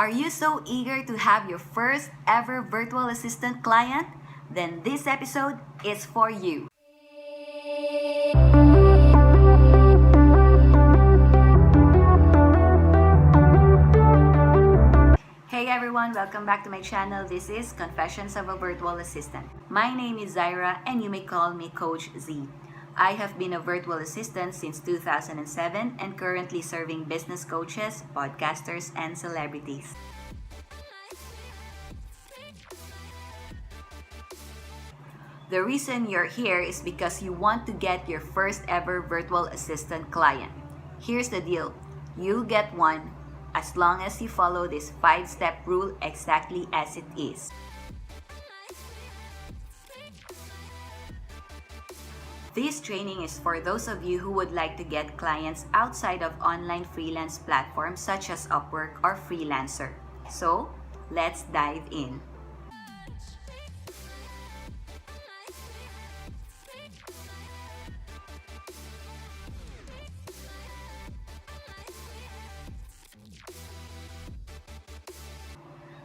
Are you so eager to have your first ever virtual assistant client? Then this episode is for you. Hey everyone, welcome back to my channel. This is Confessions of a Virtual Assistant. My name is Zaira and you may call me Coach Z. I have been a virtual assistant since 2007 and currently serving business coaches, podcasters, and celebrities. The reason you're here is because you want to get your first ever virtual assistant client. Here's the deal. You get one as long as you follow this 5-step rule exactly as it is. This training is for those of you who would like to get clients outside of online freelance platforms such as Upwork or Freelancer. So, let's dive in.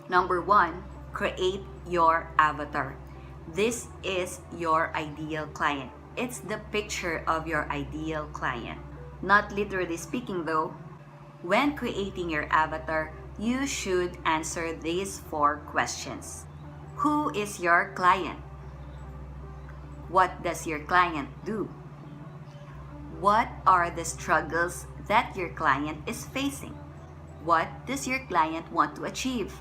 Number 1, create your avatar. This is your ideal client. It's the picture of your ideal client. Not literally speaking though, when creating your avatar, you should answer these 4 questions. Who is your client? What does your client do? What are the struggles that your client is facing? What does your client want to achieve?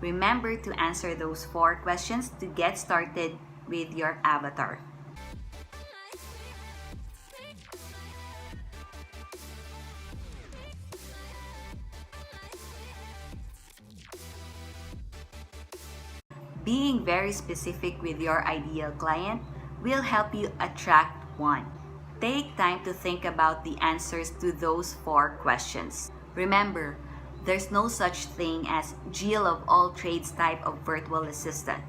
Remember to answer those 4 questions to get started with your avatar. Being very specific with your ideal client will help you attract one. Take time to think about the answers to those 4 questions. Remember, there's no such thing as Jill of all trades type of virtual assistant.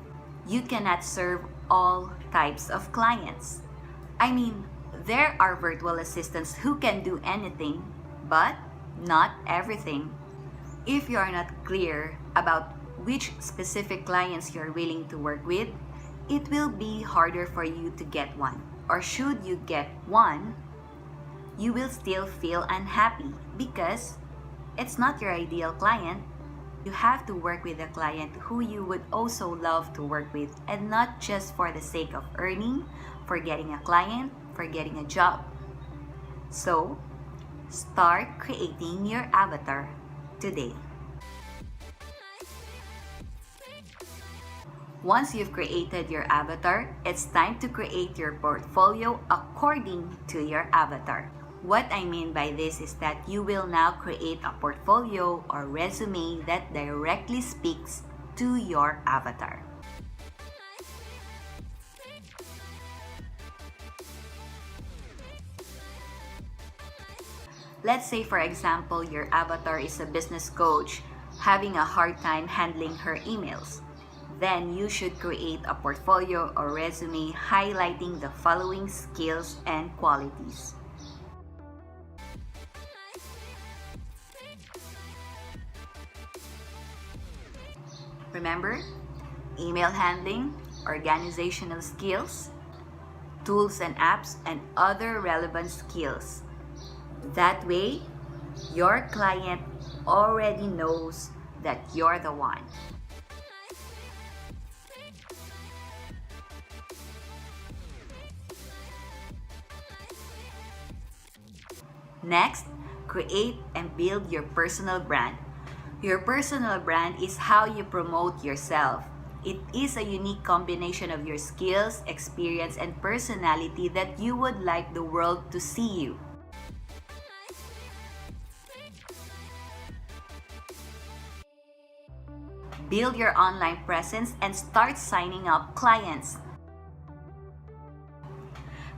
You cannot serve all types of clients. I mean, there are virtual assistants who can do anything, but not everything. If you are not clear about which specific clients you're willing to work with, it will be harder for you to get one. Or should you get one, you will still feel unhappy because it's not your ideal client. You have to work with a client who you would also love to work with, and not just for the sake of earning, for getting a client, for getting a job. So, start creating your avatar today. Once you've created your avatar, it's time to create your portfolio according to your avatar. What I mean by this is that you will now create a portfolio or resume that directly speaks to your avatar. Let's say, for example, your avatar is a business coach having a hard time handling her emails. Then you should create a portfolio or resume highlighting the following skills and qualities. Remember, email handling, organizational skills, tools and apps, and other relevant skills. That way, your client already knows that you're the one. Next, create and build your personal brand. Your personal brand is how you promote yourself. It is a unique combination of your skills, experience, and personality that you would like the world to see you. Build your online presence and start signing up clients.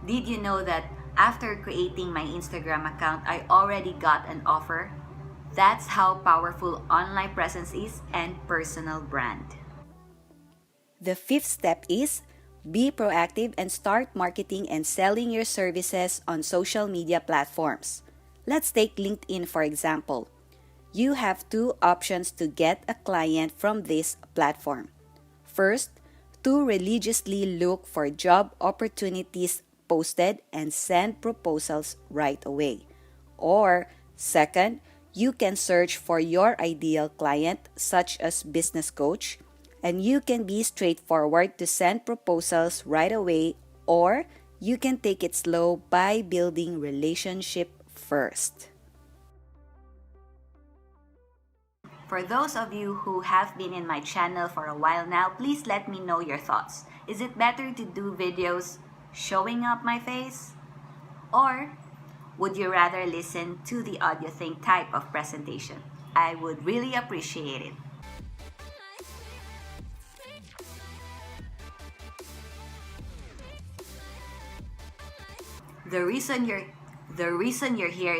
Did you know that after creating my Instagram account, I already got an offer? That's how powerful online presence is and personal brand. The 5th step is be proactive and start marketing and selling your services on social media platforms. Let's take LinkedIn for example. You have two options to get a client from this platform. First, to religiously look for job opportunities posted and send proposals right away. Or, second, you can search for your ideal client, such as business coach, and you can be straightforward to send proposals right away, or you can take it slow by building relationship first. For those of you who have been in my channel for a while now, please let me know your thoughts. Is it better to do videos showing up my face? Or would you rather listen to the audio thing type of presentation? I would really appreciate it. The reason you're the reason you're here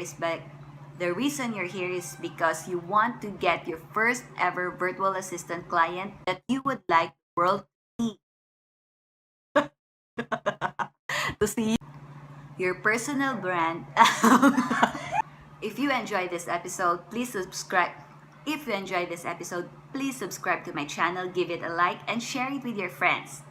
is because you want to get your first ever virtual assistant client that you would like the world to see your personal brand. If you enjoyed this episode, please subscribe. If you enjoyed this episode, please subscribe to my channel, give it a like, and share it with your friends.